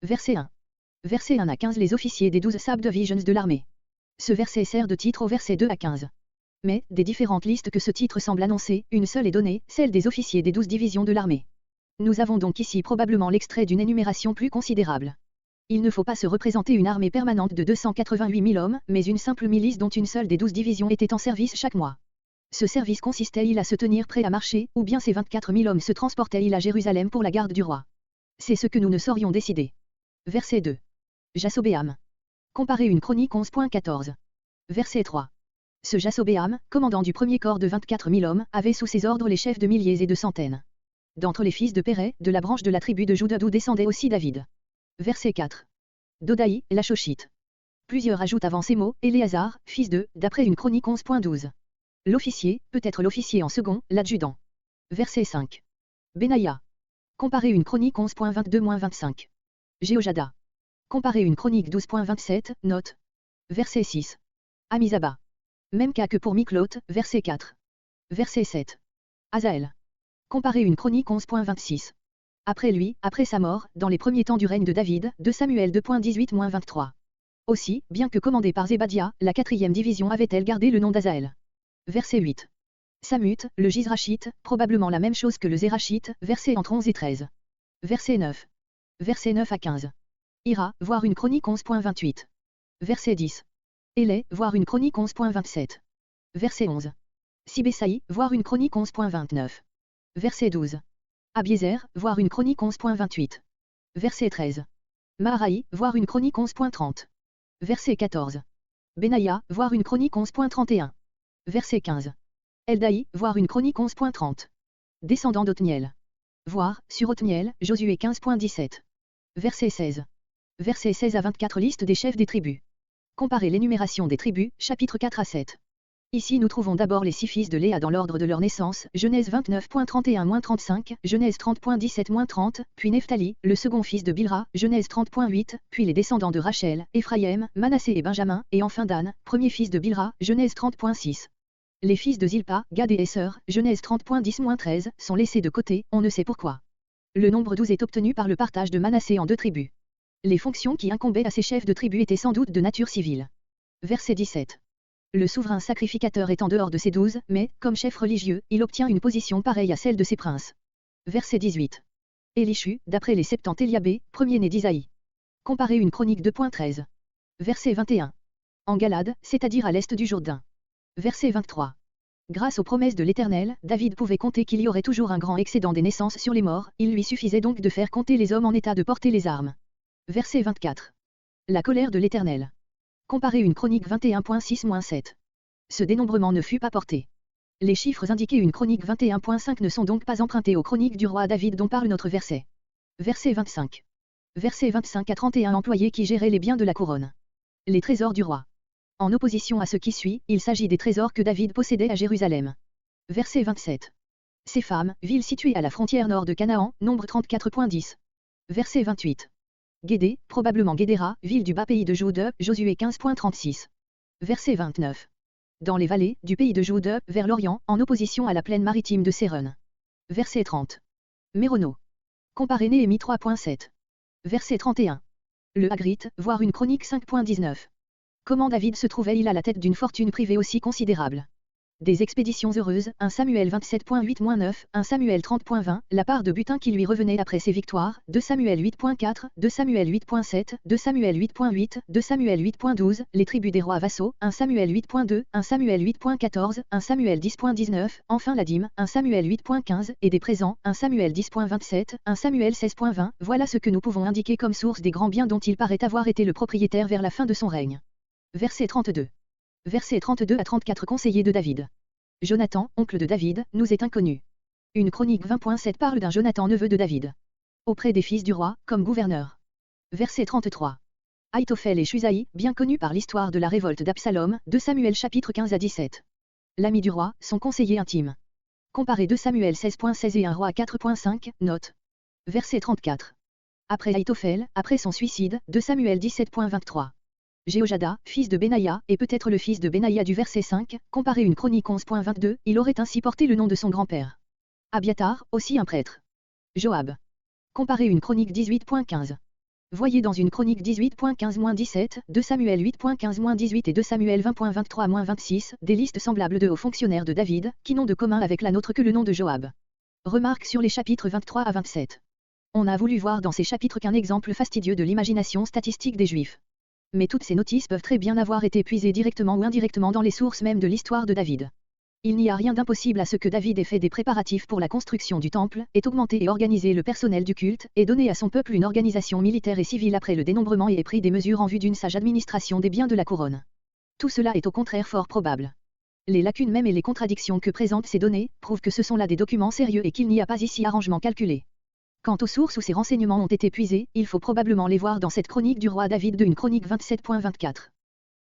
Verset 1. Verset 1 à 15. Les officiers des 12 subdivisions de l'armée. Ce verset sert de titre au verset 2 à 15. Mais, des différentes listes que ce titre semble annoncer, une seule est donnée, celle des officiers des 12 divisions de l'armée. Nous avons donc ici probablement l'extrait d'une énumération plus considérable. Il ne faut pas se représenter une armée permanente de 288 000 hommes, mais une simple milice dont une seule des 12 divisions était en service chaque mois. Ce service consistait-il à se tenir prêt à marcher, ou bien ces 24 000 hommes se transportaient-ils à Jérusalem pour la garde du roi? C'est ce que nous ne saurions décider. Verset 2. Jassobéam. Comparer une chronique 11.14. Verset 3. Ce Jassobéam, commandant du premier corps de 24 000 hommes, avait sous ses ordres les chefs de milliers et de centaines. D'entre les fils de Péré, de la branche de la tribu de Juda d'où descendait aussi David. Verset 4. Dodaï, la Shoshite. Plusieurs ajoutent avant ces mots, Éléazar, fils de, d'après une chronique 11.12. L'officier, peut-être l'officier en second, l'adjudant. Verset 5. Benaïa. Comparer une chronique 11.22-25. Jéhojada. Comparer une chronique 12.27, note. Verset 6. Amizaba. Même cas que pour Miklot, verset 4. Verset 7. Azaël. Comparer une chronique 11.26. Après lui, après sa mort, dans les premiers temps du règne de David, 2 Samuel 2.18-23. Aussi, bien que commandée par Zébadia, la 4e division avait-elle gardé le nom d'Azaël. Verset 8. Samut, le Gizrachite, probablement la même chose que le Zérachite, versets entre 11 et 13. Verset 9. Verset 9 à 15. Ira, voir une chronique 11.28. Verset 10. Élé, voir une chronique 11.27. Verset 11. Sibésaï, voir une chronique 11.29. Verset 12. Abiezer, voir une chronique 11.28. Verset 13. Maharaï, voir une chronique 11.30. Verset 14. Benaïa, voir une chronique 11.31. Verset 15. Eldaï, voir une chronique 11.30. Descendant d'Othniel. Voir, sur Othniel, Josué 15.17. Verset 16. Verset 16 à 24. Liste des chefs des tribus. Comparez l'énumération des tribus, chapitre 4 à 7. Ici nous trouvons d'abord les 6 fils de Léa dans l'ordre de leur naissance, Genèse 29.31-35, Genèse 30.17-30, puis Nephtali, le second fils de Bilra, Genèse 30.8, puis les descendants de Rachel, Éphraïm, Manassé et Benjamin, et enfin Dan, premier fils de Bilra, Genèse 30.6. Les fils de Zilpa, Gad et Esser, Genèse 30.10-13, sont laissés de côté, on ne sait pourquoi. Le nombre 12 est obtenu par le partage de Manassé en 2 tribus. Les fonctions qui incombaient à ces chefs de tribus étaient sans doute de nature civile. Verset 17. Le souverain sacrificateur est en dehors de ces 12, mais, comme chef religieux, il obtient une position pareille à celle de ses princes. Verset 18. Élishu, d'après les 70 Éliabé, premier-né d'Isaïe. Comparer une chronique 2.13. Verset 21. En Galade, c'est-à-dire à l'est du Jourdain. Verset 23. Grâce aux promesses de l'Éternel, David pouvait compter qu'il y aurait toujours un grand excédent des naissances sur les morts, il lui suffisait donc de faire compter les hommes en état de porter les armes. Verset 24. La colère de l'Éternel. Comparer une chronique 21.6-7. Ce dénombrement ne fut pas porté. Les chiffres indiqués une chronique 21.5 ne sont donc pas empruntés aux chroniques du roi David dont parle notre verset. Verset 25. Verset 25 à 31 employés qui géraient les biens de la couronne. Les trésors du roi. En opposition à ce qui suit, il s'agit des trésors que David possédait à Jérusalem. Verset 27. Ces femmes, ville située à la frontière nord de Canaan, nombre 34.10. Verset 28. Guédé, probablement Guédéra, ville du bas pays de Jude, Josué 15.36. Verset 29. Dans les vallées, du pays de Jude, vers l'Orient, en opposition à la plaine maritime de Séron. Verset 30. Mérono. Comparer Néhémie 3.7. Verset 31. Le Hagrite, voir une chronique 5.19. Comment David se trouvait-il à la tête d'une fortune privée aussi considérable? Des expéditions heureuses, 1 Samuel 27.8-9, 1 Samuel 30.20, la part de butin qui lui revenait après ses victoires, 2 Samuel 8.4, 2 Samuel 8.7, 2 Samuel 8.8, 2 Samuel 8.12, les tribus des rois vassaux, 1 Samuel 8.2, 1 Samuel 8.14, 1 Samuel 10.19, enfin la dîme, 1 Samuel 8.15, et des présents, 1 Samuel 10.27, 1 Samuel 16.20, voilà ce que nous pouvons indiquer comme source des grands biens dont il paraît avoir été le propriétaire vers la fin de son règne. Verset 32. Versets 32 à 34 conseillers de David. Jonathan, oncle de David, nous est inconnu. Une chronique 20.7 parle d'un Jonathan neveu de David. Auprès des fils du roi, comme gouverneur. Verset 33. Ahitophel et Shusaï, bien connus par l'histoire de la révolte d'Absalom, 2 Samuel chapitre 15 à 17. L'ami du roi, son conseiller intime. Comparé 2 Samuel 16.16 et 1 roi 4.5, note. Verset 34. Après Ahitophel, après son suicide, 2 Samuel 17.23. Jéhojada, fils de Benaïa, et peut-être le fils de Benaïa du verset 5, comparé une chronique 11.22, il aurait ainsi porté le nom de son grand-père. Abiatar, aussi un prêtre. Joab. Comparé une chronique 18.15. Voyez dans une chronique 18.15-17, 2 Samuel 8.15-18 et 2 Samuel 20.23-26, des listes semblables de hauts fonctionnaires de David, qui n'ont de commun avec la nôtre que le nom de Joab. Remarque sur les chapitres 23 à 27. On a voulu voir dans ces chapitres qu'un exemple fastidieux de l'imagination statistique des Juifs. Mais toutes ces notices peuvent très bien avoir été puisées directement ou indirectement dans les sources même de l'histoire de David. Il n'y a rien d'impossible à ce que David ait fait des préparatifs pour la construction du temple, ait augmenté et organisé le personnel du culte, ait donné à son peuple une organisation militaire et civile après le dénombrement et ait pris des mesures en vue d'une sage administration des biens de la couronne. Tout cela est au contraire fort probable. Les lacunes même et les contradictions que présentent ces données prouvent que ce sont là des documents sérieux et qu'il n'y a pas ici arrangement calculé. Quant aux sources où ces renseignements ont été puisés, il faut probablement les voir dans cette chronique du roi David de une chronique 27.24.